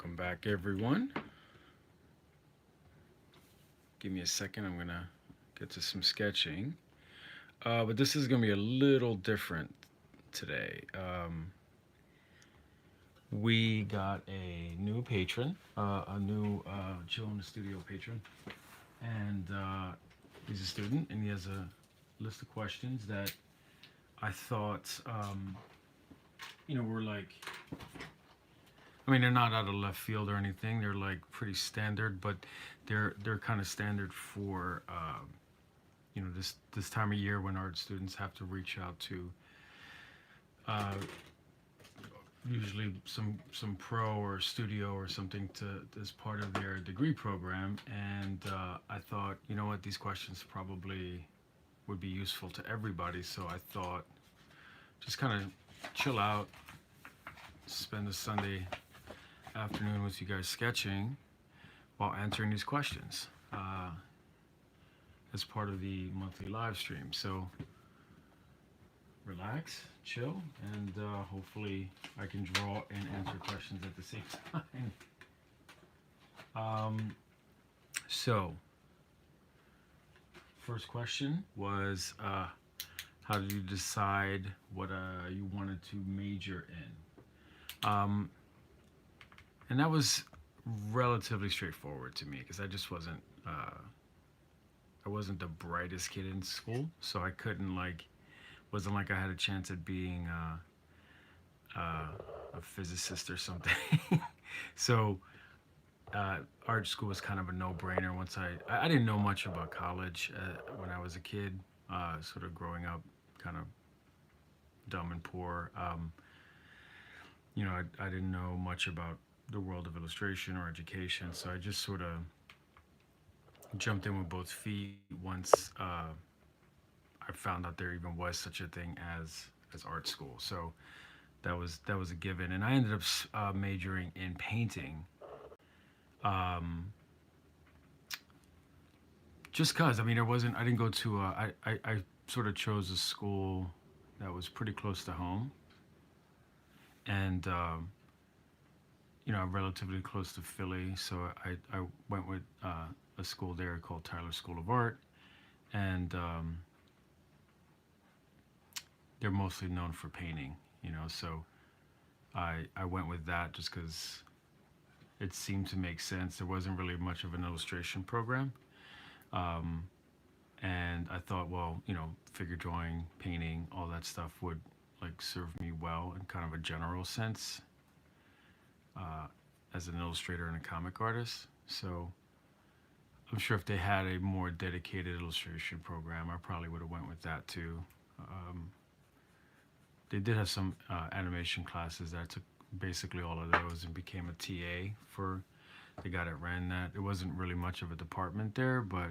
Welcome back, everyone. Give me a second. I'm gonna get to some sketching. But this is gonna be a little different today. We got a new patron, a new Chill in the Studio patron, and he's a student, and he has a list of questions that I thought, were like, I mean, they're not out of left field or anything. They're like pretty standard, but they're kind of standard for this time of year when art students have to reach out to uh, usually some pro or studio or something to as part of their degree program. And I thought, you know what, these questions probably would be useful to everybody. So I thought just kind of chill out, spend a Sunday afternoon with you guys sketching while answering these questions as part of the monthly live stream. So relax, chill, and hopefully I can draw and answer questions at the same time. So, first question was how did you decide what you wanted to major in? And that was relatively straightforward to me because I wasn't the brightest kid in school, so I couldn't wasn't like I had a chance at being a physicist or something. So art school was kind of a no-brainer. Once I didn't know much about college when I was a kid, sort of growing up, kind of dumb and poor. I didn't know much about the world of illustration or education, so I just sort of jumped in with both feet once I found out there even was such a thing as art school. So that was a given, and I ended up majoring in painting. Just cause I mean, I didn't go to I sort of chose a school that was pretty close to home, and relatively close to Philly. So I went with a school there called Tyler School of Art, and they're mostly known for painting. So I went with that just because it seemed to make sense. There wasn't really much of an illustration program, um, and I thought, well, figure drawing, painting, all that stuff would like serve me well in kind of a general sense uh, as an illustrator and a comic artist. So I'm sure if they had a more dedicated illustration program, I probably would have went with that too. Um, they did have some animation classes that I took basically all of those and became a TA for the guy that ran that. It wasn't really much of a department there, but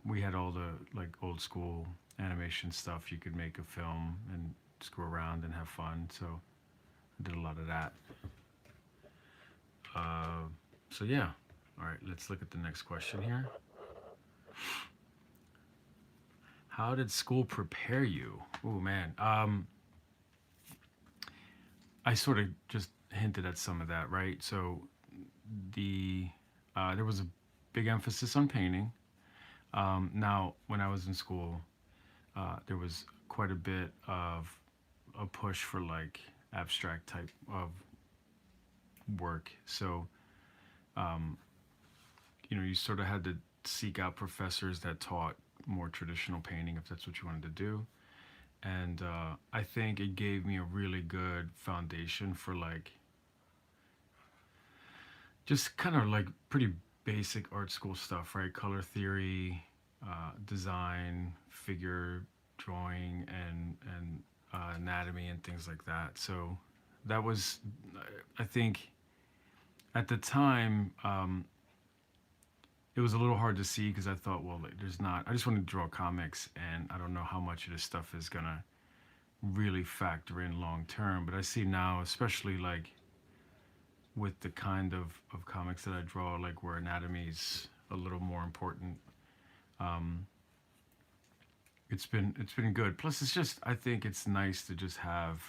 we had all the like old school animation stuff. You could make a film and screw around and have fun. So I did a lot of that. So yeah. All right, let's look at the next question here. How did school prepare you? Oh man, I sort of just hinted at some of that, right? So there was a big emphasis on painting. Now, when I was in school, there was quite a bit of a push for like abstract type of work. So, um, you sort of had to seek out professors that taught more traditional painting if that's what you wanted to do. And I think it gave me a really good foundation for like just kind of like pretty basic art school stuff, right? Color theory, design, figure drawing, and anatomy and things like that. So that was, I think, at the time, it was a little hard to see because I thought, well, like, there's not. I just wanted to draw comics, and I don't know how much of this stuff is gonna really factor in long term. But I see now, especially like with the kind of comics that I draw, like where anatomy's a little more important. Um, it's been good. Plus, it's just I think it's nice to just have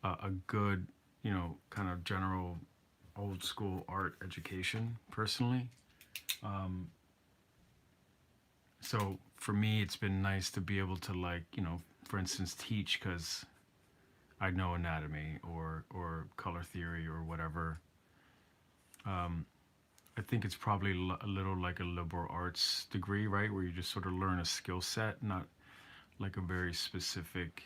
a good kind of general old school art education personally. Um, so for me, it's been nice to be able to, like, for instance, teach because I know anatomy or color theory or whatever. Um, I think it's probably a little like a liberal arts degree, right, where you just sort of learn a skill set, not like a very specific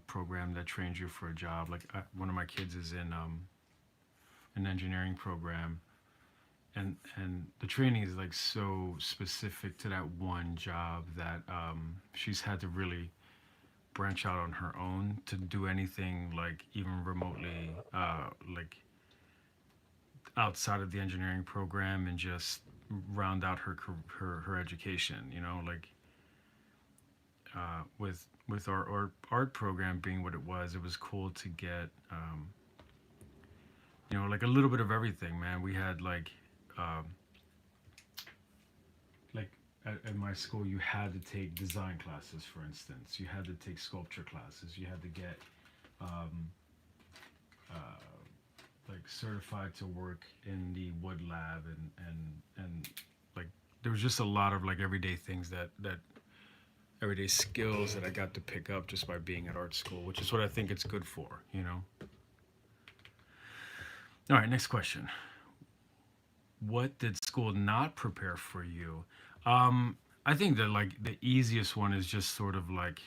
program that trains you for a job. Like one of my kids is in an engineering program, and the training is like so specific to that one job that she's had to really branch out on her own to do anything like even remotely like outside of the engineering program and just round out her education. Like with our art program being what it was cool to get like a little bit of everything, man. We had um, like at my school, you had to take design classes, for instance. You had to take sculpture classes. You had to get um, uh, like certified to work in the wood lab, and like there was just a lot of like everyday things that everyday skills that I got to pick up just by being at art school, which is what I think it's good for. All right, next question. What did school not prepare for you? I think that like the easiest one is just sort of like,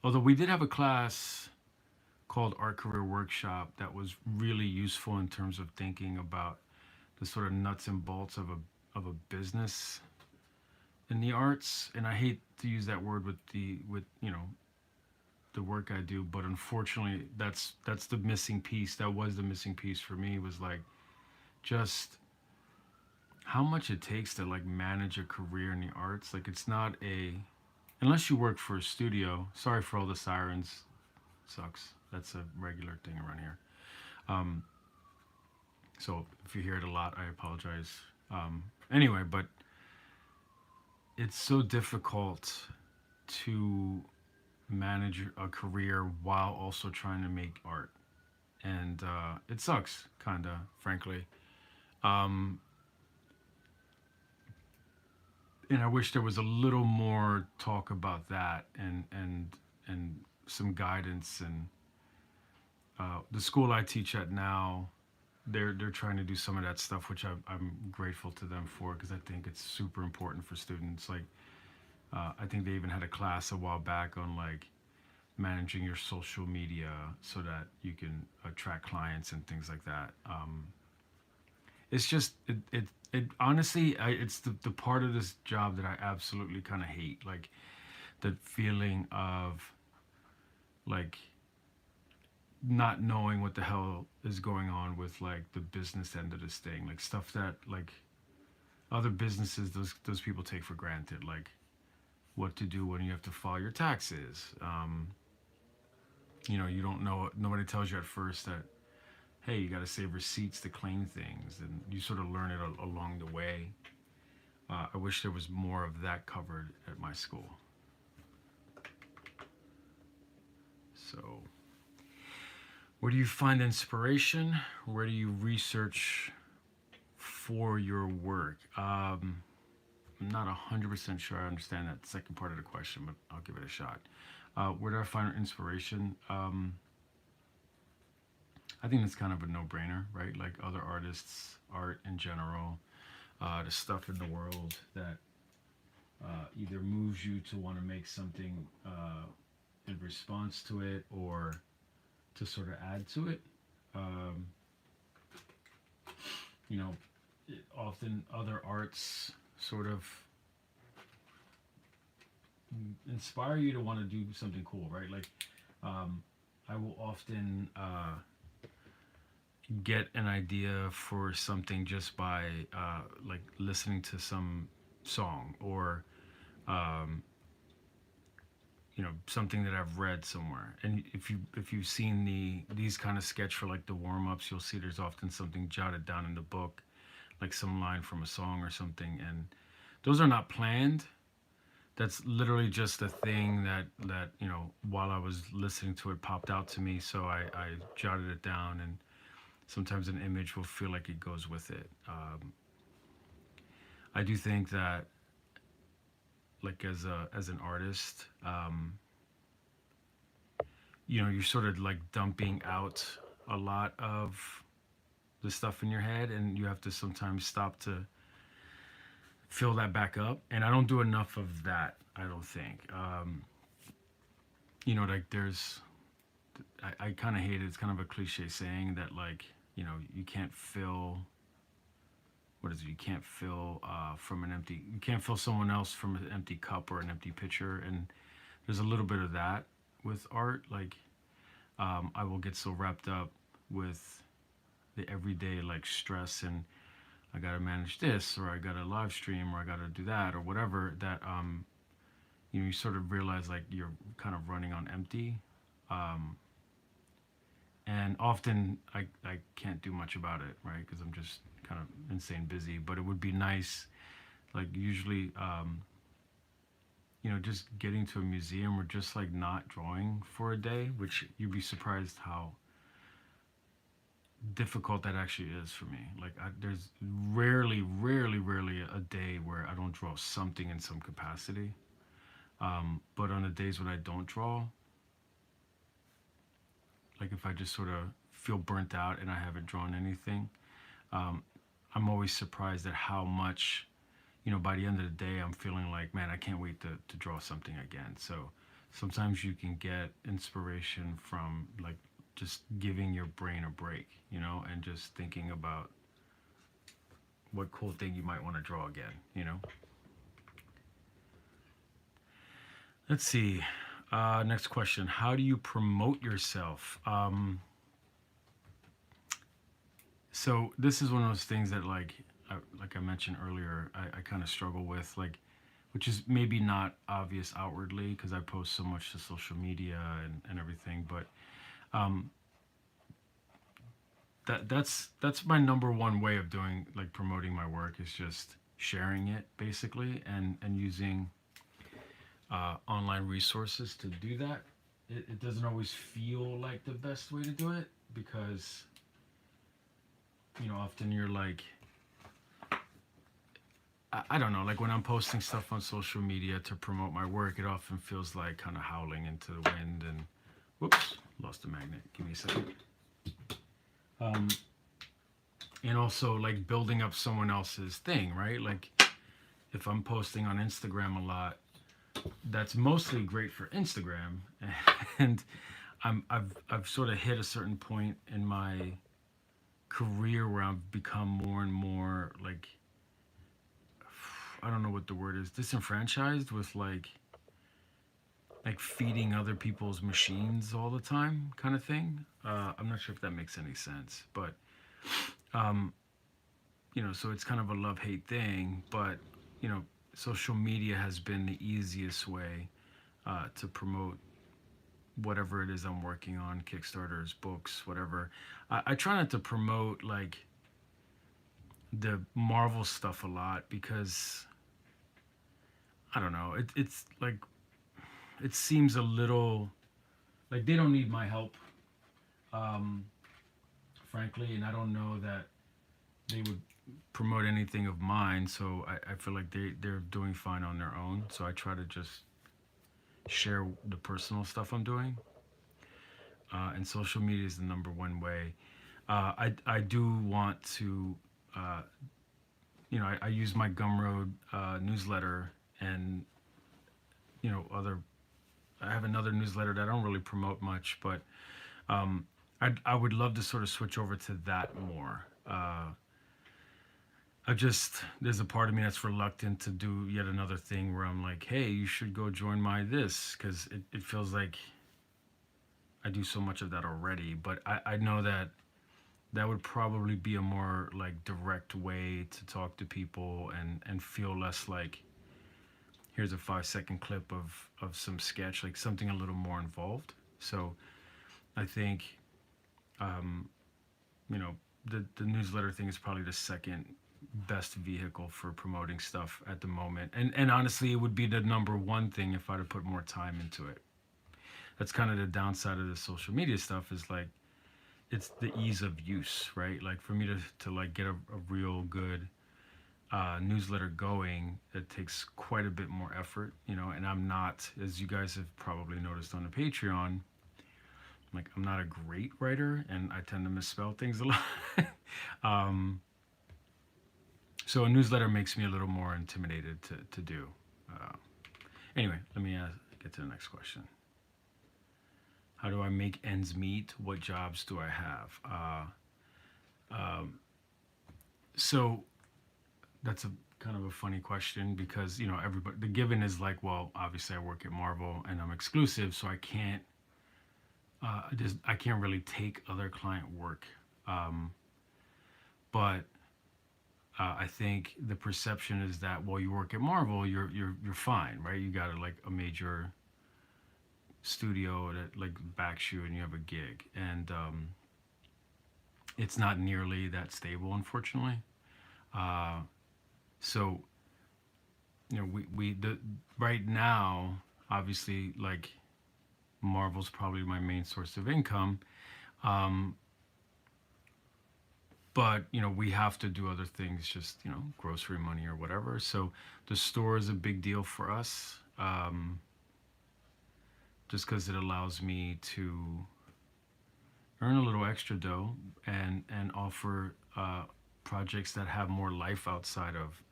although we did have a class called Art Career Workshop that was really useful in terms of thinking about the sort of nuts and bolts of a business in the arts. And I hate to use that word with the work I do, but unfortunately that's the missing piece. That was the missing piece for me, was like just how much it takes to like manage a career in the arts. Like it's not a unless you work for a studio. Sorry for all the sirens. Sucks. That's a regular thing around here. Um, so if you hear it a lot, I apologize. Anyway, but it's so difficult to manage a career while also trying to make art, and it sucks, kinda, frankly. Um, and I wish there was a little more talk about that, and some guidance. And the school I teach at now, they're trying to do some of that stuff, which I'm grateful to them for, because I think it's super important for students. Like I think they even had a class a while back on like managing your social media so that you can attract clients and things like that. It's just it honestly, it's the part of this job that I absolutely kind of hate, like the feeling of like not knowing what the hell is going on with like the business end of this thing, like stuff that like other businesses, those people take for granted, like what to do when you have to file your taxes. You don't know, nobody tells you at first that, hey, you got to save receipts to claim things, and you sort of learn it along the way. I wish there was more of that covered at my school. So, where do you find inspiration? Where do you research for your work? I'm not 100% sure I understand that second part of the question, but I'll give it a shot. Where do I find inspiration? I think it's kind of a no-brainer, right? Like other artists, art in general, the stuff in the world that either moves you to want to make something in response to it, or to sort of add to it. Um, you know, Often other arts sort of inspire you to want to do something cool, right? Like, I will often get an idea for something just by like listening to some song, or um, something that I've read somewhere. And if you've seen these kind of sketch for like the warm ups, you'll see there's often something jotted down in the book, like some line from a song or something. And those are not planned. that's literally just a thing that while I was listening to it popped out to me, so I jotted it down, and sometimes an image will feel like it goes with it. I do think that, like, as an artist, you're sort of like dumping out a lot of the stuff in your head, and you have to sometimes stop to fill that back up. And I don't do enough of that, I don't think. Like, I kind of hate it. It's kind of a cliche saying that, like, you can't fill, what is it? You can't fill you can't fill someone else from an empty cup or an empty pitcher. And there's a little bit of that with art. Like, I will get so wrapped up with the everyday, like, stress, and I gotta manage this, or I gotta live stream, or I gotta do that, or whatever, that you sort of realize, like, you're kind of running on empty. Um, and often I can't do much about it, right? Because I'm just kind of insane busy. But it would be nice, like, usually, just getting to a museum, or just, like, not drawing for a day, which you'd be surprised how difficult that actually is for me. Like, there's rarely a day where I don't draw something in some capacity. But on the days when I don't draw, like, if I just sort of feel burnt out and I haven't drawn anything, um, I'm always surprised at how much, by the end of the day, I'm feeling like, man, I can't wait to draw something again. So sometimes you can get inspiration from, like, just giving your brain a break, and just thinking about what cool thing you might want to draw again. Let's see. Next question. How do you promote yourself? So this is one of those things that, like I mentioned earlier, I kind of struggle with, like, which is maybe not obvious outwardly because I post so much to social media and everything, but um, that's my number one way of doing, like, promoting my work, is just sharing it, basically, and using online resources to do that. It doesn't always feel like the best way to do it, because often you're like, I don't know, like, when I'm posting stuff on social media to promote my work, it often feels like kind of howling into the wind. And whoops, lost the magnet. Give me a second. And also, like, building up someone else's thing, right? Like, if I'm posting on Instagram a lot, that's mostly great for Instagram. And I've sort of hit a certain point in my career where I've become more and more, like, I don't know what the word is, disenfranchised with, like feeding other people's machines all the time, kind of thing. I'm not sure if that makes any sense, but um, so it's kind of a love-hate thing. But social media has been the easiest way to promote whatever it is I'm working on, Kickstarters, books, whatever. I try not to promote, like, the Marvel stuff a lot, because I don't know. It's like, it seems a little like they don't need my help, um, frankly, and I don't know that they would promote anything of mine. So I feel like they're doing fine on their own. So I try to just share the personal stuff I'm doing. And social media is the number one way. I do want to, uh, I use my Gumroad newsletter, and other. I have another newsletter that I don't really promote much, but I would love to sort of switch over to that more. There's a part of me that's reluctant to do yet another thing where I'm like, hey, you should go join my this, because it feels like I do so much of that already. But I know that would probably be a more, like, direct way to talk to people, and feel less like, here's a 5-second clip of some sketch, like something a little more involved. So I think, um, the newsletter thing is probably the second best vehicle for promoting stuff at the moment. And honestly, it would be the number one thing if I'd have put more time into it. That's kind of the downside of the social media stuff is like it's the ease of use, right? Like for me to like get a real good newsletter going, it takes quite a bit more effort, you know. And I'm not, as you guys have probably noticed on the Patreon, like I'm not a great writer, and I tend to misspell things a lot. um, so a newsletter makes me a little more intimidated to do. Uh, anyway, let me get to the next question. How do I make ends meet? What jobs do I have? So that's a kind of a funny question because you know everybody the given is like, well, obviously I work at Marvel and I'm exclusive, so I can't really take other client work. Um, but I think the perception is that, well, you work at Marvel, you're fine, right? You got like a major studio that like backs you and you have a gig, and it's not nearly that stable, unfortunately. Uh, so you know, we the right now, obviously, like Marvel's probably my main source of income. Um, but you know, we have to do other things, just you know, grocery money or whatever. So the store is a big deal for us, just because it allows me to earn a little extra dough and offer projects that have more life outside of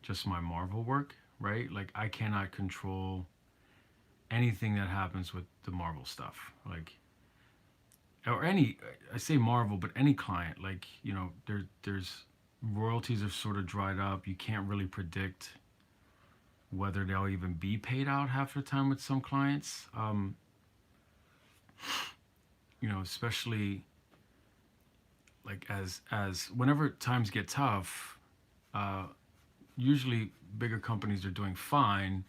just my Marvel work, right? Like I cannot control anything that happens with the Marvel stuff. Like or any I say Marvel, but any client, like, you know, there's royalties are sort of dried up. You can't really predict whether they'll even be paid out half the time with some clients. You know, especially like as whenever times get tough, uh, usually bigger companies are doing fine,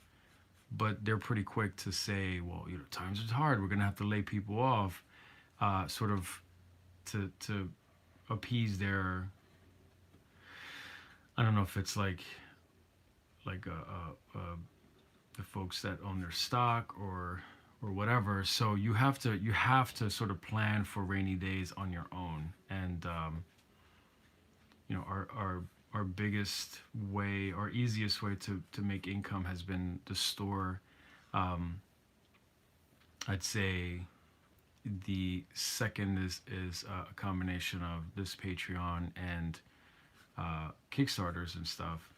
but they're pretty quick to say, well, you know, times are hard. We're gonna have to lay people off, sort of to appease their. I don't know if it's like the folks that own their stock or whatever. So you have to sort of plan for rainy days on your own. And you know, our biggest way, our easiest way to make income has been the store. Um, I'd say the second is a combination of this Patreon and Kickstarters and stuff.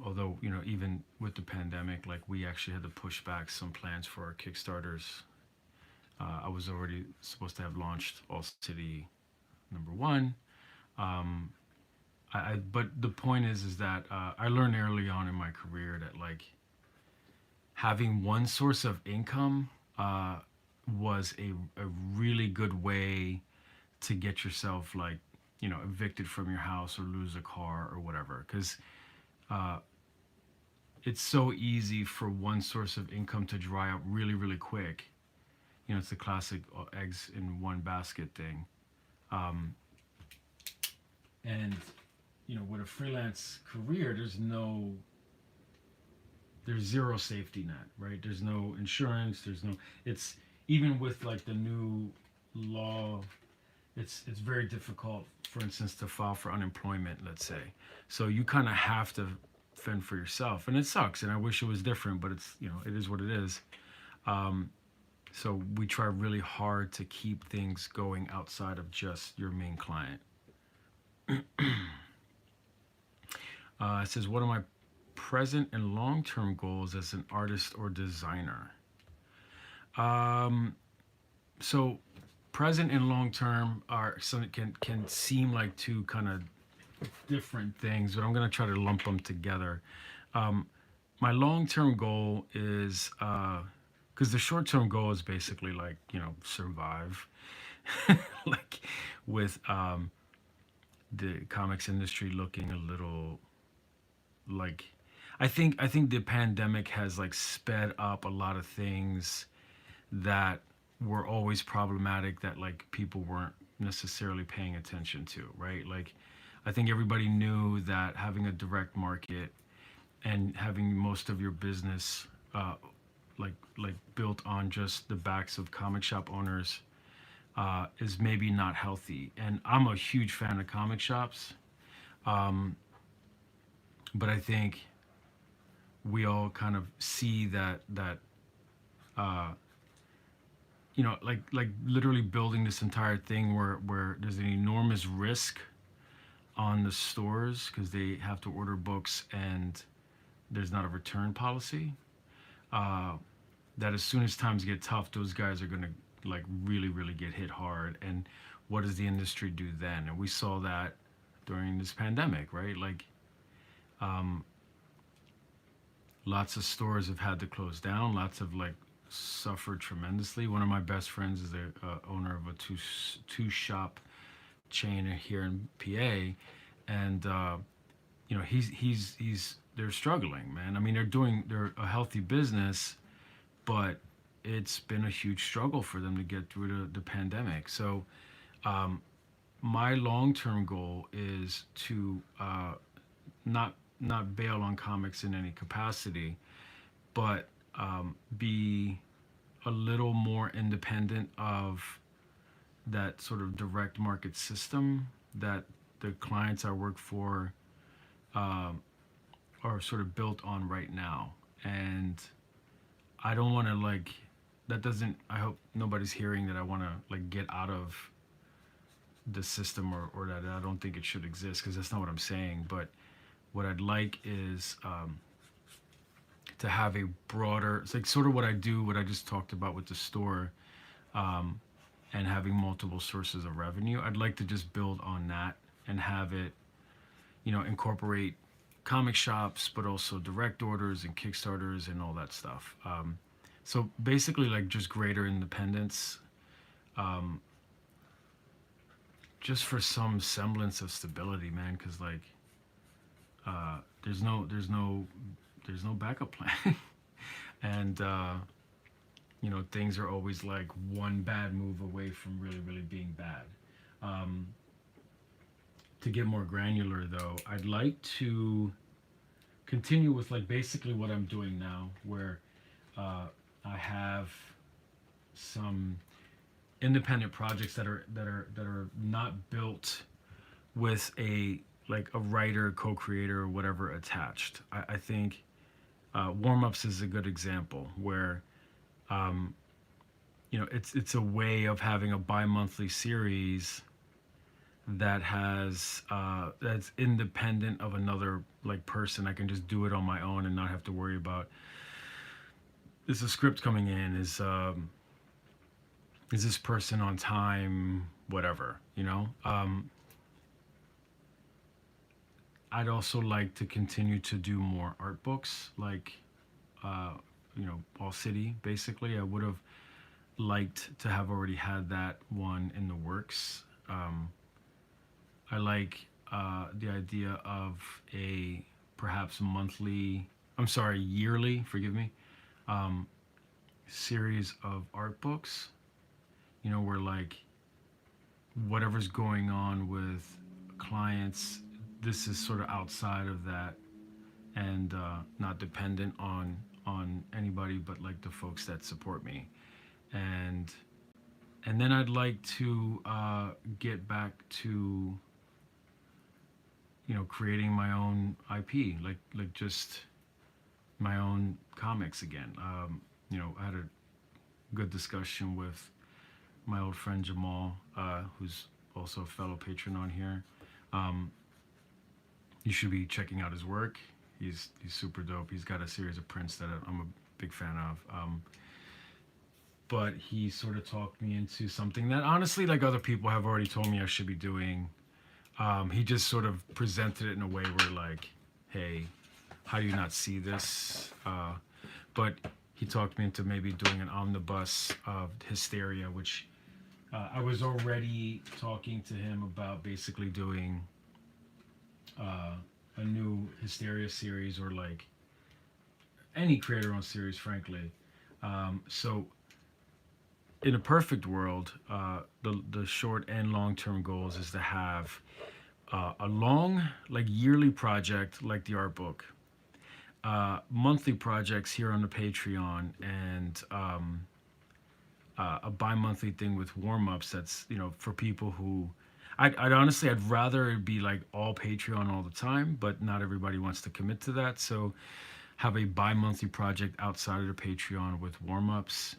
Although you know, even with the pandemic, like we actually had to push back some plans for our Kickstarters. I was already supposed to have launched All City number one. Um, but the point is that I learned early on in my career that like having one source of income was a really good way to get yourself like, you know, evicted from your house or lose a car or whatever, because uh, it's so easy for one source of income to dry up really really quick. You know, it's the classic eggs in one basket thing. um, and you know, with a freelance career, there's zero safety net, right? There's no insurance, there's no, it's even with like the new law, it's very difficult, for instance, to file for unemployment, let's say. So you kind of have to fend for yourself, and it sucks, and I wish it was different, but it's, you know, it is what it is. um, so we try really hard to keep things going outside of just your main client. It says, what are my present and long-term goals as an artist or designer? Um, so present and long-term are some can seem like two kind of different things, but I'm going to try to lump them together. Um, my long-term goal is because the short-term goal is basically like, you know, survive, like with the comics industry looking a little like, I think the pandemic has like sped up a lot of things that were always problematic that like people weren't necessarily paying attention to, right? Like I think everybody knew that having a direct market and having most of your business like built on just the backs of comic shop owners is maybe not healthy. And I'm a huge fan of comic shops, um, but I think we all kind of see that uh, like literally building this entire thing where there's an enormous risk on the stores because they have to order books and there's not a return policy. Uh, that as soon as times get tough, those guys are gonna like really get hit hard. And what does the industry do then? And we saw that during this pandemic, right? Like um, lots of stores have had to close down. Lots of like suffered tremendously. One of my best friends is the owner of a two shop chain here in PA, and he's they're struggling, man. I mean, they're a healthy business, but it's been a huge struggle for them to get through the pandemic. So um, my long term goal is to not bail on comics in any capacity, but be a little more independent of that sort of direct market system that the clients I work for um, are sort of built on right now. And I don't want to like that doesn't I hope nobody's hearing that I want to like get out of the system or that I don't think it should exist because that's not what I'm saying. But what I'd like is to have a broader, it's like sort of what I do, what I just talked about with the store, um, and having multiple sources of revenue. I'd like to just build on that and have it, incorporate comic shops, but also direct orders and Kickstarters and all that stuff. So basically, like just greater independence, um, just for some semblance of stability, man. Because like, there's no backup plan, and things are always like one bad move away from really being bad. Um, to get more granular, though, I'd like to continue with like basically what I'm doing now, where uh, I have some independent projects that are not built with a like a writer, co-creator, or whatever attached. I think warm-ups is a good example where um, it's a way of having a bi-monthly series that's independent of another like person. I can just do it on my own and not have to worry about, is the script coming in, is this person on time, whatever, I'd also like to continue to do more art books, like uh, All City. Basically, I would have liked to have already had that one in the works. I like the idea of a perhaps monthly, I'm sorry, yearly, forgive me, um, series of art books, where like whatever's going on with clients, this is sort of outside of that and not dependent on anybody but like the folks that support me. And and then I'd like to get back to creating my own IP, like just my own comics again. I had a good discussion with my old friend Jamal, who's also a fellow patron on here. Um, you should be checking out his work. He's super dope. He's got a series of prints that I'm a big fan of. But he sort of talked me into something that honestly, like other people have already told me I should be doing. He just sort of presented it in a way where like, hey, how do you not see this? But he talked me into maybe doing an omnibus of Hysteria, which I was already talking to him about basically doing a new Hysteria series or like any creator-owned series, frankly. So in a perfect world, the short and long-term goals is to have a long, like yearly project, like the art book, monthly projects here on the Patreon, and a bi-monthly thing with warm-ups. That's for people who, I'd honestly, I'd rather it be like all Patreon all the time, but not everybody wants to commit to that. So have a bi-monthly project outside of the Patreon with warm-ups,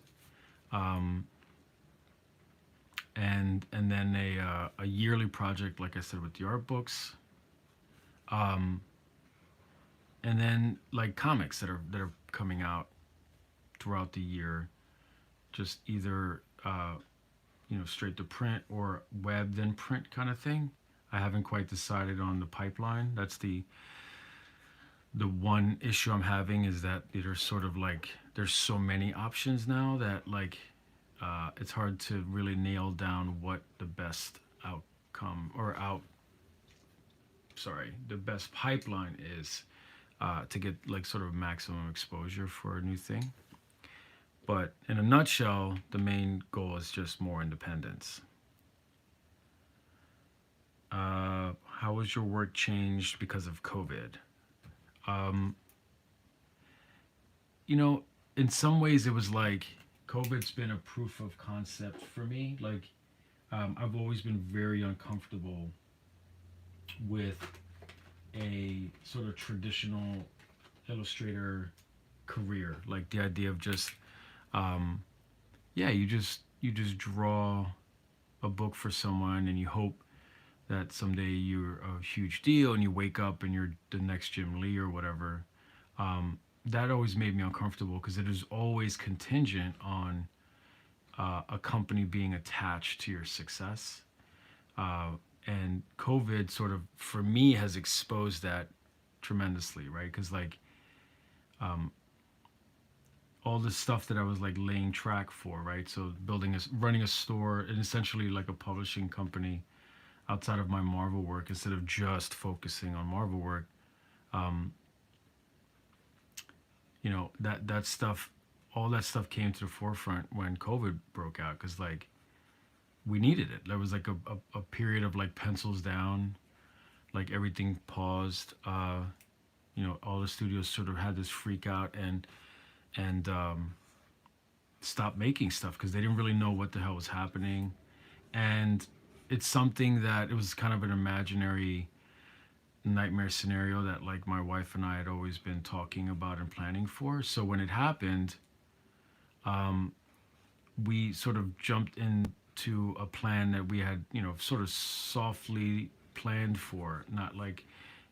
um, and then a yearly project, like I said, with the art books, um, and then like comics that are coming out throughout the year, just either straight to print or web then print kind of thing. I haven't quite decided on the pipeline. That's the one issue I'm having, is that there's sort of like there's so many options now that like it's hard to really nail down what the best outcome or out sorry the best pipeline is, to get like sort of maximum exposure for a new thing. But in a nutshell, the main goal is just more independence. How has your work changed because of COVID? Um, in some ways, it was like COVID's been a proof of concept for me. Like, I've always been very uncomfortable with a sort of traditional illustrator career. Like the idea of just, um, yeah, you just draw a book for someone and you hope that someday you're a huge deal and you wake up and you're the next Jim Lee or whatever. That always made me uncomfortable because it is always contingent on a company being attached to your success. Uh, and COVID sort of, for me, has exposed that tremendously, right? Because like um, all the stuff that I was like laying track for, right? So running a store and essentially like a publishing company outside of my Marvel work, instead of just focusing on Marvel work. Um, that stuff, all that stuff came to the forefront when COVID broke out, because like we needed it. There was like a period of like pencils down, like everything paused. All the studios sort of had this freak out and stopped making stuff because they didn't really know what the hell was happening. And it's something that it was kind of an imaginary nightmare scenario that like my wife and I had always been talking about and planning for. So when it happened, um, we sort of jumped into a plan that we had, sort of softly planned for. Not like,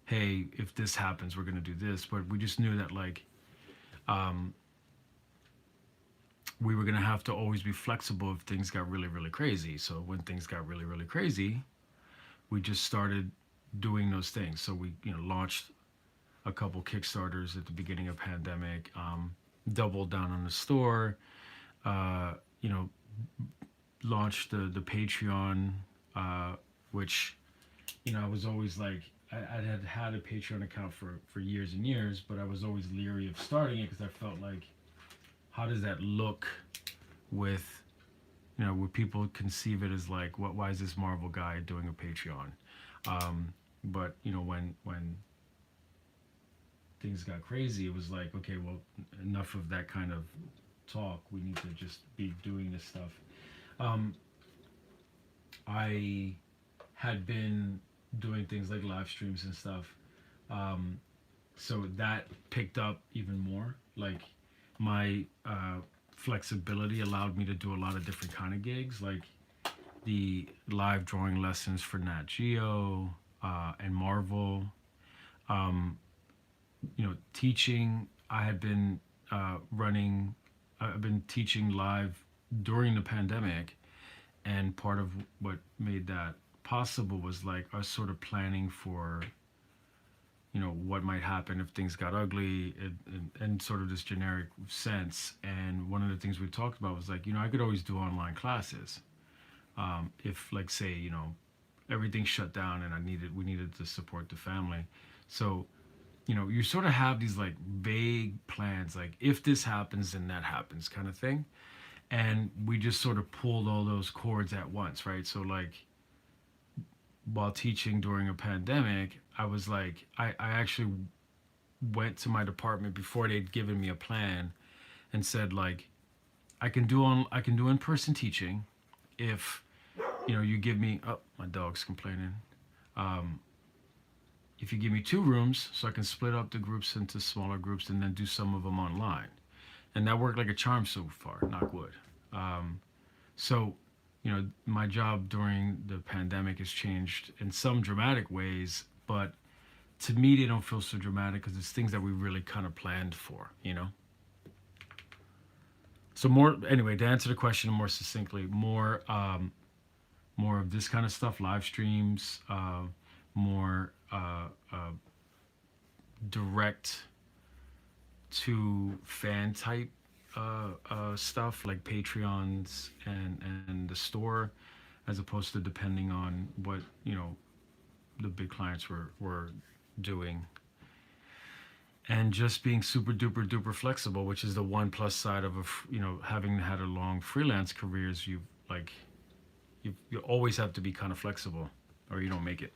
hey, if this happens, we're gonna do this, but we just knew that like um, we were gonna have to always be flexible if things got really, really crazy. So when things got really, really crazy, we just started doing those things. So we, launched a couple Kickstarters at the beginning of pandemic, doubled down on the store, uh, you know, launched the Patreon, which, I was always like, I had a Patreon account for years and years, but I was always leery of starting it because I felt like, how does that look with, would people conceive it as like, why is this Marvel guy doing a Patreon? But when things got crazy, it was like, okay, well, enough of that kind of talk. We need to just be doing this stuff. I had been doing things like live streams and stuff, um, so that picked up even more. Like my flexibility allowed me to do a lot of different kind of gigs, like the live drawing lessons for Nat Geo and Marvel. Um, Teaching. I had been running. I've been teaching live during the pandemic, and part of what made that possible was like us sort of planning for what might happen if things got ugly, and sort of this generic sense. And one of the things we talked about was like, I could always do online classes, if like say everything shut down and we needed to support the family. So you sort of have these like vague plans, like if this happens then that happens kind of thing. And we just sort of pulled all those cords at once, right? So like while teaching during a pandemic, I was like, I actually went to my department before they'd given me a plan and said like, I can do in person teaching if you give me, oh, my dog's complaining, um, if you give me 2 rooms so I can split up the groups into smaller groups and then do some of them online. And that worked like a charm so far, knock wood. So my job during the pandemic has changed in some dramatic ways, but to me they don't feel so dramatic because it's things that we really kind of planned for. So more, anyway, to answer the question more succinctly, more of this kind of stuff, live streams, more direct to fan type stuff like Patreons and the store, as opposed to depending on what the big clients were doing, and just being super duper duper flexible, which is the one plus side of having had a long freelance career. Is you always have to be kind of flexible or you don't make it.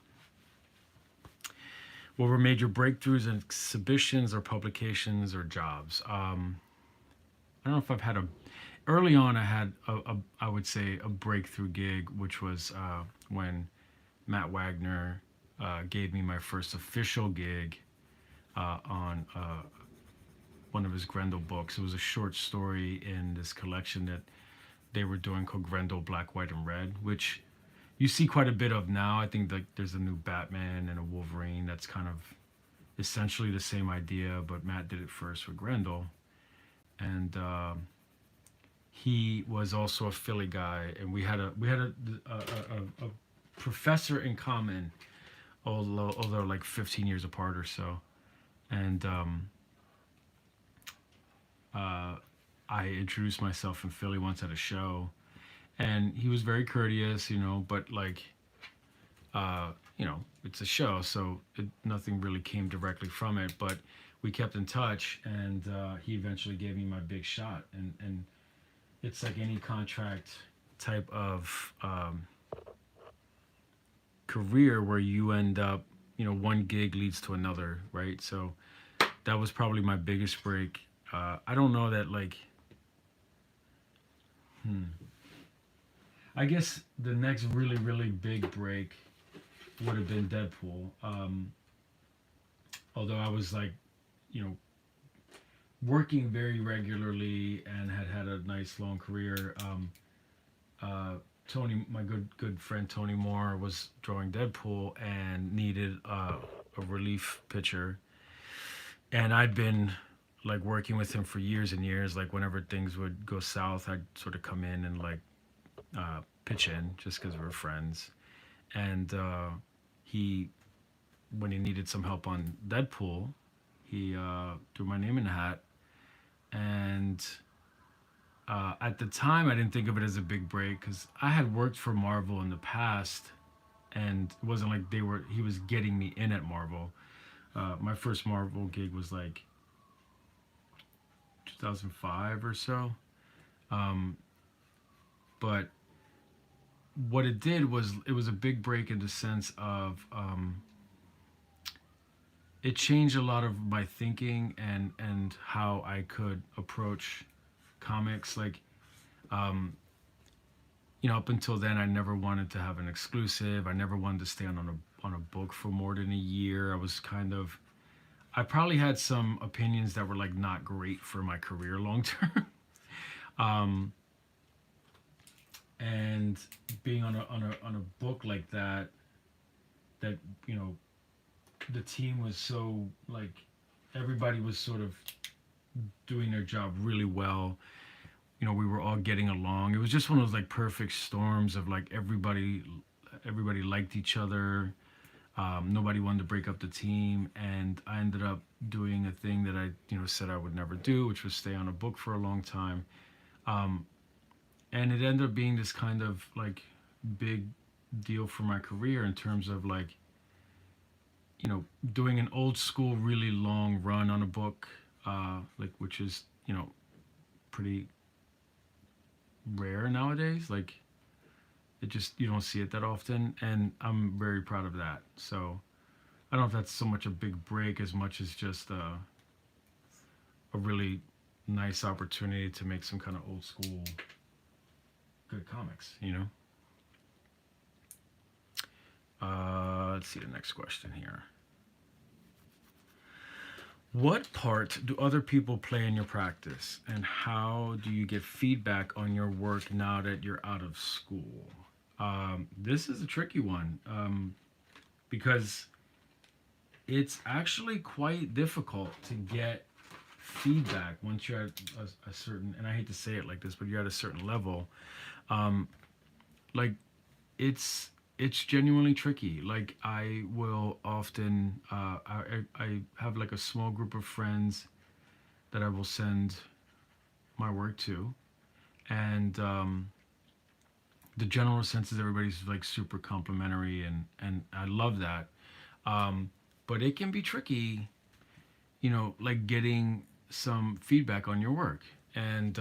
What were major breakthroughs in exhibitions or publications or jobs? I don't know if I've had early on I had I would say a breakthrough gig, which was when Matt Wagner gave me my first official gig on one of his Grendel books. It was a short story in this collection that they were doing called Grendel Black, White, and Red, which you see quite a bit of now. I think like there's a new Batman and a Wolverine that's kind of essentially the same idea, but Matt did it first with Grendel. And he was also a Philly guy, and we had a professor in common, although like 15 years apart or so. And I introduced myself in Philly once at a show, and he was very courteous, but like, it's a show, so nothing really came directly from it, but we kept in touch, and he eventually gave me my big shot, and it's like any contract type of career where you end up, one gig leads to another, right? So that was probably my biggest break. I don't know that like, I guess the next really, really big break would have been Deadpool. Although I was like, working very regularly and had a nice long career. Tony, my good friend Tony Moore, was drawing Deadpool and needed a relief pitcher, and I'd been like working with him for years and years. Like whenever things would go south, I'd sort of come in and like pitch in just because we were friends. And he, when he needed some help on Deadpool, he threw my name in the hat. And at the time, I didn't think of it as a big break because I had worked for Marvel in the past, and it wasn't like he was getting me in at Marvel. My first Marvel gig was like 2005 or so. But what it did was it was a big break in the sense of it changed a lot of my thinking and how I could approach comics. Like, up until then, I never wanted to have an exclusive. I never wanted to stay on a book for more than a year. I probably had some opinions that were like not great for my career long term. And being on a book like that the team was so like everybody was sort of doing their job really well. We were all getting along. It was just one of those like perfect storms of like everybody liked each other. Nobody wanted to break up the team, and I ended up doing a thing that I said I would never do, which was stay on a book for a long time. And it ended up being this kind of like big deal for my career in terms of like doing an old school really long run on a book, like which is pretty rare nowadays. Like It just, you don't see it that often, and I'm very proud of that. So I don't know if that's so much a big break as much as just a really nice opportunity to make some kind of old school good comics, you know. Let's see the next question here. What part do other people play in your practice, and how do you get feedback on your work now that you're out of school? This is a tricky one, because it's actually quite difficult to get feedback once you're at a certain, and I hate to say it like this, but you're at a certain level. Um, like it's genuinely tricky. Like I will often, I have like a small group of friends that I will send my work to, and the general sense is everybody's like super complimentary, and I love that. Um, but it can be tricky, like getting some feedback on your work, and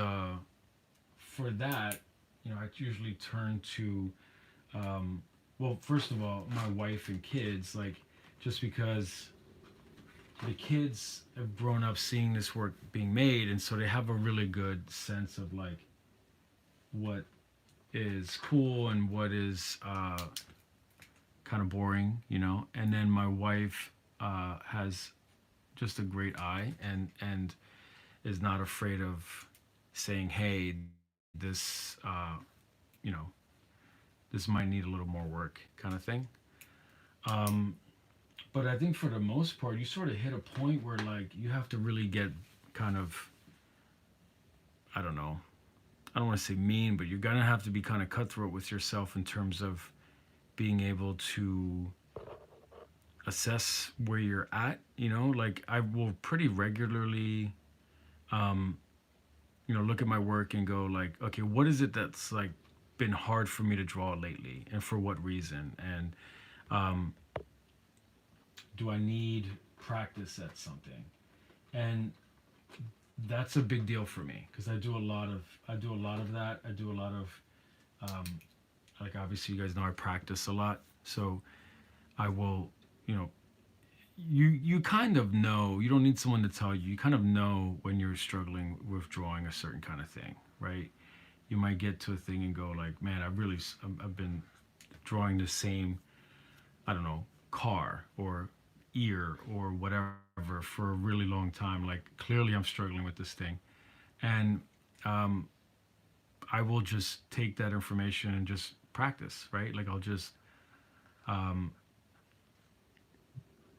for that, I usually turn to, well, first of all, my wife and kids, like, just because the kids have grown up seeing this work being made, and so they have a really good sense of like what is cool and what is kind of boring, And then my wife has just a great eye, and is not afraid of saying, "Hey, you know, this might need a little more work," kind of thing. Um, but I think for the most part, you sort of hit a point where like you have to really get kind of, I don't know, I don't want to say mean, but you're gonna have to be kind of cutthroat with yourself in terms of being able to assess where you're at. Like I will pretty regularly, um, look at my work and go like, okay, what is it that's like been hard for me to draw lately, and for what reason, and um, do I need practice at something? And that's a big deal for me because I do a lot of that. I do a lot of, um, like, obviously you guys know I practice a lot, so I will, you know you kind of know. You don't need someone to tell you. You kind of know when you're struggling with drawing a certain kind of thing, right? You might get to a thing and go like, man, I've been drawing the same, I don't know, car or ear or whatever for a really long time. Like, clearly I'm struggling with this thing. And um, I will just take that information and just practice, right? Like, I'll just um,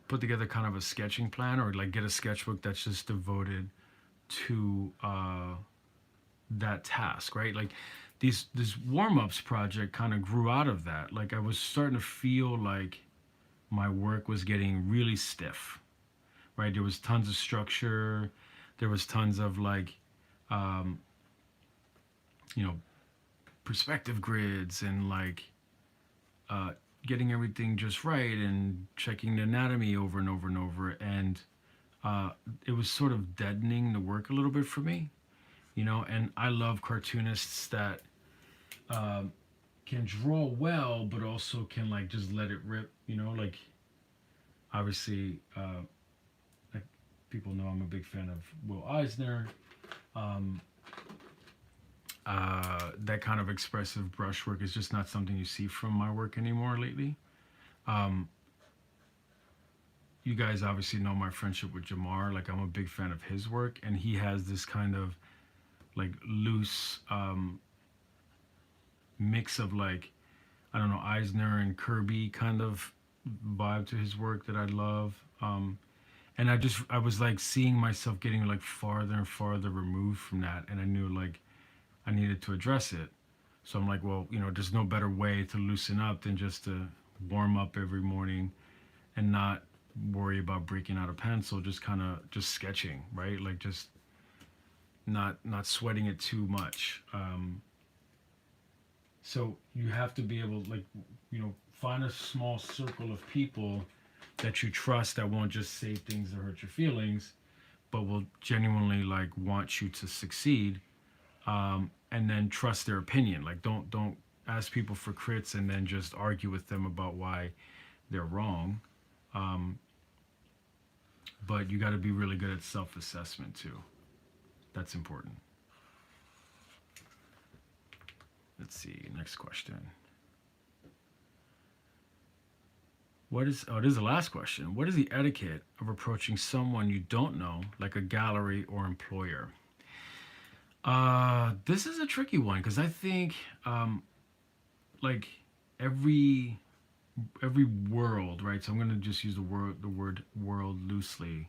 put together kind of a sketching plan, or like get a sketchbook that's just devoted to that task, right? Like, this warm-ups project kind of grew out of that. Like, I was starting to feel like my work was getting really stiff, right? There was tons of structure, there was tons of like, um, you know perspective grids, and like uh, getting everything just right, and checking the anatomy over and over and over, and uh, it was sort of deadening the work a little bit for me, and I love cartoonists that um, can draw well but also can like just let it rip, like, obviously, like, people know I'm a big fan of Will Eisner. um, that kind of expressive brushwork is just not something you see from my work anymore lately. um, you guys obviously know my friendship with Jamar. Like, I'm a big fan of his work, and he has this kind of like loose mix of like, I don't know, Eisner and Kirby kind of vibe to his work that I love. And I was like seeing myself getting like farther and farther removed from that, and I knew like I needed to address it. So I'm like, well, there's no better way to loosen up than just to warm up every morning and not worry about breaking out a pencil, just kind of just sketching, right? Like, just not sweating it too much. So you have to be able, like, find a small circle of people that you trust that won't just say things that hurt your feelings, but will genuinely like want you to succeed, and then trust their opinion. Like, don't ask people for crits and then just argue with them about why they're wrong. Um, but you got to be really good at self-assessment too. That's important. Let's see. Next question. What is, oh, this is the last question. What is the etiquette of approaching someone you don't know, like a gallery or employer? This is a tricky one because I think, like every world, right? So I'm gonna just use the word world loosely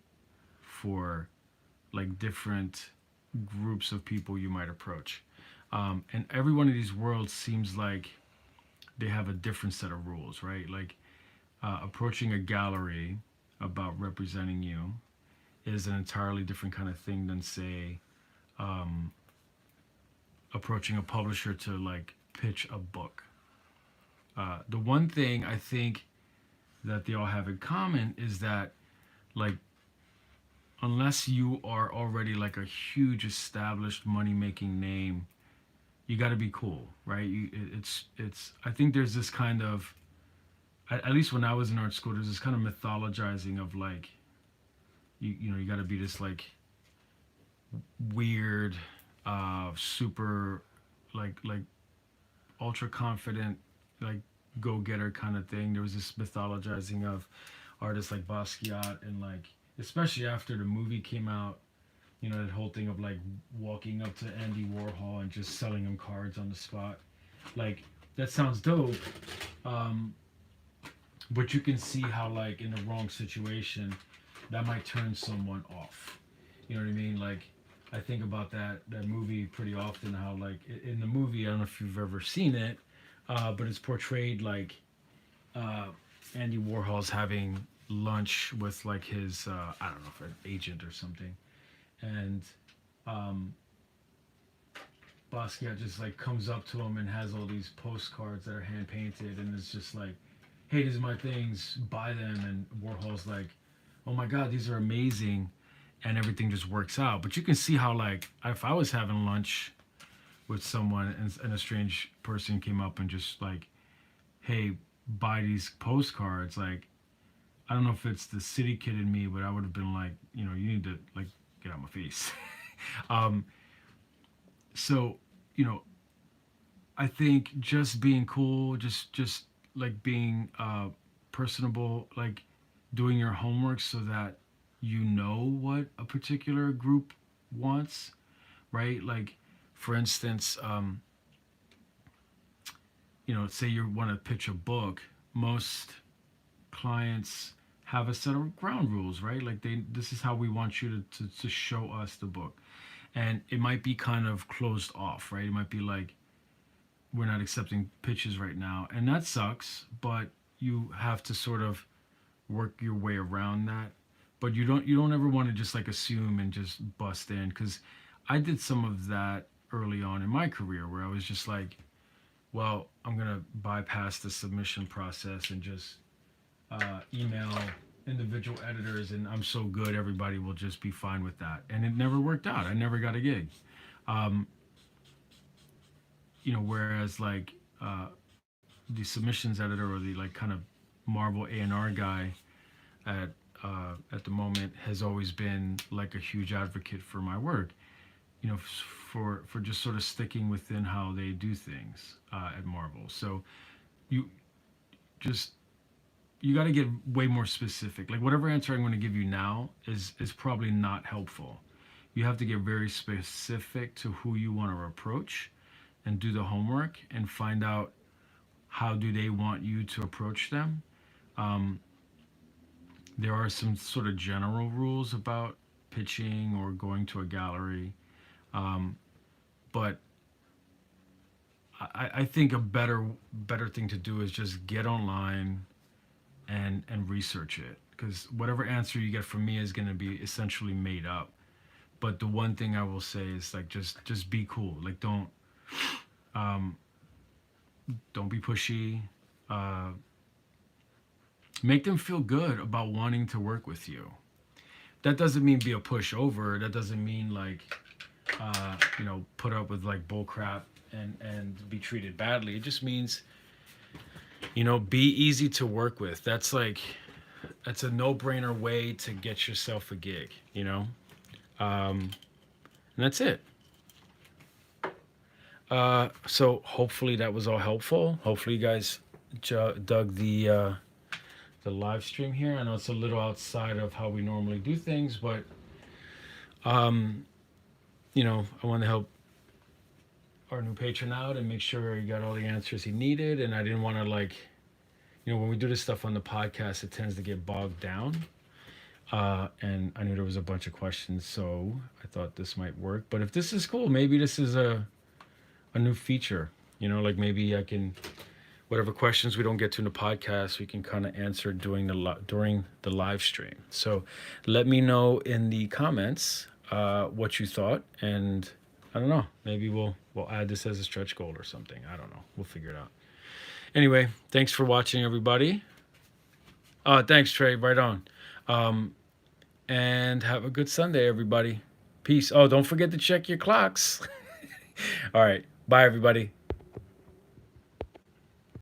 for like different groups of people you might approach. And every one of these worlds seems like they have a different set of rules, right? Like approaching a gallery about representing you is an entirely different kind of thing than, say, um, approaching a publisher to like pitch a book. The one thing I think that they all have in common is that, like, unless you are already like a huge established money making name, you got to be cool, right? It's. I think there's this kind of, at least when I was in art school, there's this kind of mythologizing of like, you know, you got to be this like weird, super, like ultra confident, like go getter kind of thing. There was this mythologizing of artists like Basquiat, and like especially after the movie came out, you know, that whole thing of like walking up to Andy Warhol and just selling him cards on the spot. Like that sounds dope, um, but you can see how like in the wrong situation that might turn someone off. You know what I mean? Like I think about that movie pretty often. How like in the movie, I don't know if you've ever seen it, but it's portrayed like uh, Andy Warhol's having lunch with like his I don't know if an agent or something, and um, Basquiat just like comes up to him and has all these postcards that are hand painted, and it's just like, hey, these are my things, buy them. And Warhol's like, oh my god, these are amazing, and everything just works out. But you can see how like if I was having lunch with someone and a strange person came up and just like, hey, buy these postcards, like I don't know if it's the city kid in me, but I would have been like, you know, you need to like get out my face. um, so you know, I think just being cool, just like being personable, like doing your homework so that you know what a particular group wants, right? Like, for instance, you know, say you want to pitch a book, most clients have a set of ground rules, right? Like this is how we want you to show us the book. And it might be kind of closed off, right? It might be like, we're not accepting pitches right now. And that sucks, but you have to sort of work your way around that. But you don't ever want to just like assume and just bust in, because I did some of that early on in my career where I was just like, well, I'm gonna bypass the submission process and just email individual editors, and I'm so good everybody will just be fine with that. And it never worked out. I never got a gig. Um, you know, whereas like the submissions editor or the like kind of Marvel A&R guy at the moment has always been like a huge advocate for my work. You know, for just sort of sticking within how they do things at Marvel. So you just you got to get way more specific. Like whatever answer I'm going to give you now is probably not helpful. You have to get very specific to who you want to approach and do the homework and find out how do they want you to approach them. Um, there are some sort of general rules about pitching or going to a gallery, um, but I think a better thing to do is just get online and research it, because whatever answer you get from me is going to be essentially made up. But the one thing I will say is like just be cool. Like um, don't be pushy. Uh, make them feel good about wanting to work with you. That doesn't mean be a pushover. That doesn't mean like you know, put up with like bull crap and be treated badly. It just means, you know, be easy to work with. That's a no-brainer way to get yourself a gig, you know. And that's it. So hopefully that was all helpful. Hopefully you guys dug the live stream here. I know it's a little outside of how we normally do things, but you know, I want to help our new patron out and make sure he got all the answers he needed. And I didn't want to, like, you know, when we do this stuff on the podcast, it tends to get bogged down. And I knew there was a bunch of questions, so I thought this might work. But if this is cool, maybe this is a new feature. You know, like maybe I can, whatever questions we don't get to in the podcast, we can kind of answer during the live stream. So let me know in the comments what you thought, and I don't know, maybe we'll add this as a stretch goal or something. I don't know. We'll figure it out. Anyway, thanks for watching, everybody. Thanks, Trey. Right on. And have a good Sunday, everybody. Peace. Oh, don't forget to check your clocks. All right. Bye, everybody.